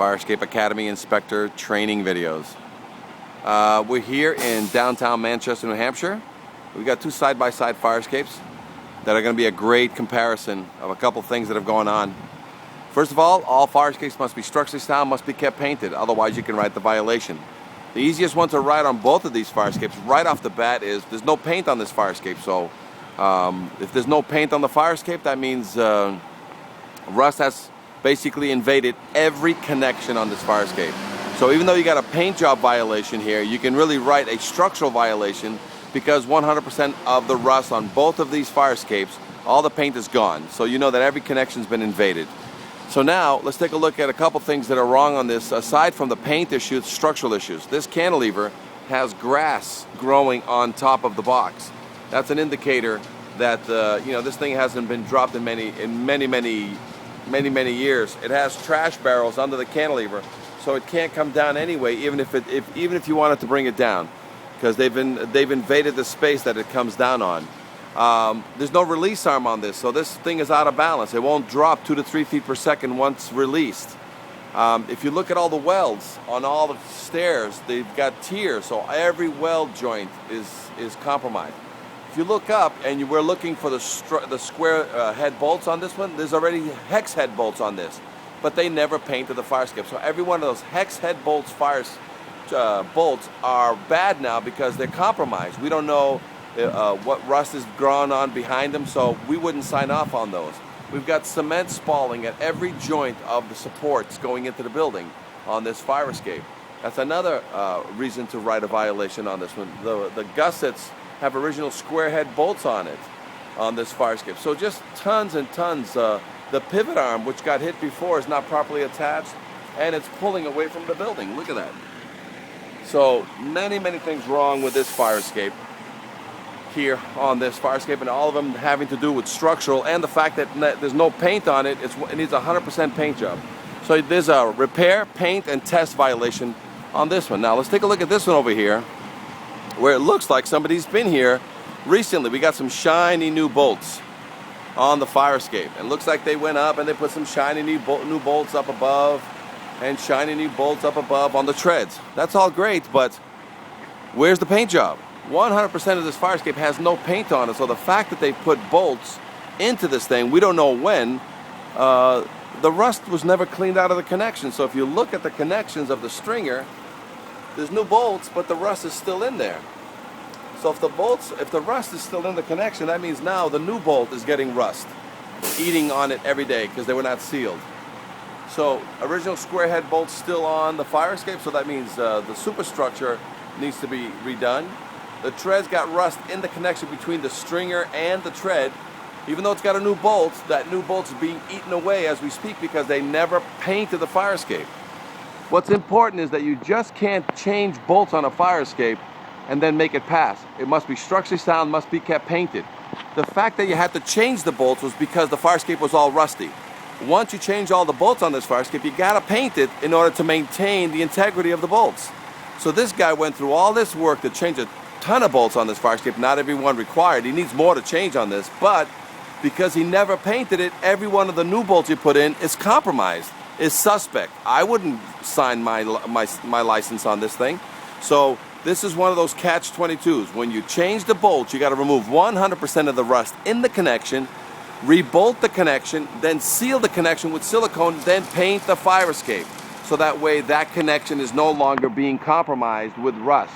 Fire Escape Academy Inspector training videos. We're here in downtown Manchester, New Hampshire. We've got two side-by-side fire escapes that are going to be a great comparison of a couple things that have gone on. First of all fire escapes must be structurally sound, must be kept painted, otherwise you can write the violation. The easiest one to write on both of these fire escapes right off the bat is there's no paint on this fire escape. So if there's no paint on the fire escape, that means rust has basically invaded every connection on this fire escape. So even though you got a paint job violation here, you can really write a structural violation because 100% of the rust on both of these fire escapes, all the paint is gone. So you know that every connection's been invaded. So now let's take a look at a couple things that are wrong on this aside from the paint issues, structural issues. This cantilever has grass growing on top of the box. That's an indicator that this thing hasn't been dropped in many years. It has trash barrels under the cantilever, so it can't come down anyway, even if you wanted to bring it down, because they've invaded the space that it comes down on. There's no release arm on this, so this thing is out of balance. It won't drop 2 to 3 feet per second once released. If you look at all the welds on all the stairs, they've got tiers, so every weld joint is compromised. If you look up and we're looking for the square head bolts on this one, there's already hex head bolts on this, but they never painted the fire escape. So every one of those hex head bolts bolts are bad now because they're compromised. We don't know what rust is grown on behind them, so we wouldn't sign off on those. We've got cement spalling at every joint of the supports going into the building on this fire escape. That's another reason to write a violation on this one. The gussets have original square head bolts on it on this fire escape. So just tons and tons. The pivot arm, which got hit before, is not properly attached, and it's pulling away from the building. Look at that. So many things wrong with this fire escape here on this fire escape, and all of them having to do with structural and the fact that there's no paint on it. It needs a 100% paint job. So there's a repair, paint, and test violation on this one. Now let's take a look at this one over here, where it looks like somebody's been here recently. We got some shiny new bolts on the fire escape. It looks like they went up and they put some shiny new bolts up above and shiny new bolts up above on the treads. That's all great, but where's the paint job? 100% of this fire escape has no paint on it, so the fact that they put bolts into this thing, we don't know when, the rust was never cleaned out of the connection. So if you look at the connections of the stringer, there's new bolts, but the rust is still in there. So if the rust is still in the connection, that means now the new bolt is getting rust, eating on it every day because they were not sealed. So original square head bolts still on the fire escape, so that means the superstructure needs to be redone. The tread's got rust in the connection between the stringer and the tread. Even though it's got a new bolt, that new bolt's being eaten away as we speak because they never painted the fire escape. What's important is that you just can't change bolts on a fire escape and then make it pass. It must be structurally sound, must be kept painted. The fact that you had to change the bolts was because the fire escape was all rusty. Once you change all the bolts on this fire escape, you gotta paint it in order to maintain the integrity of the bolts. So this guy went through all this work to change a ton of bolts on this fire escape, not every one required. He needs more to change on this, but because he never painted it, every one of the new bolts you put in is compromised, is suspect. I wouldn't sign my license on this thing. So this is one of those catch-22s. When you change the bolts, you got to remove 100% of the rust in the connection, rebolt the connection, then seal the connection with silicone, then paint the fire escape. So that way that connection is no longer being compromised with rust.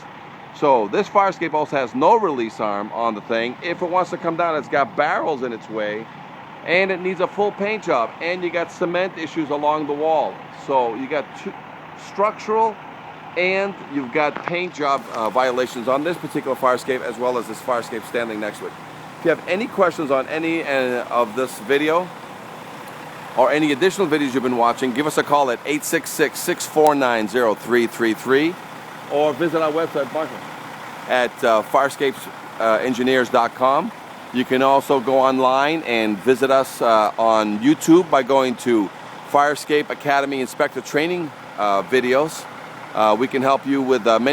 So this fire escape also has no release arm on the thing. If it wants to come down, it's got barrels in its way, and it needs a full paint job, and you got cement issues along the wall. So you got structural and you've got paint job violations on this particular fire escape, as well as this fire escape standing next to it. If you have any questions on any of this video or any additional videos you've been watching, give us a call at 866-649-0333 or visit our website, Michael, at fireescapesengineers.com. You can also go online and visit us on YouTube by going to Fire Escape Academy Inspector Training videos. We can help you with many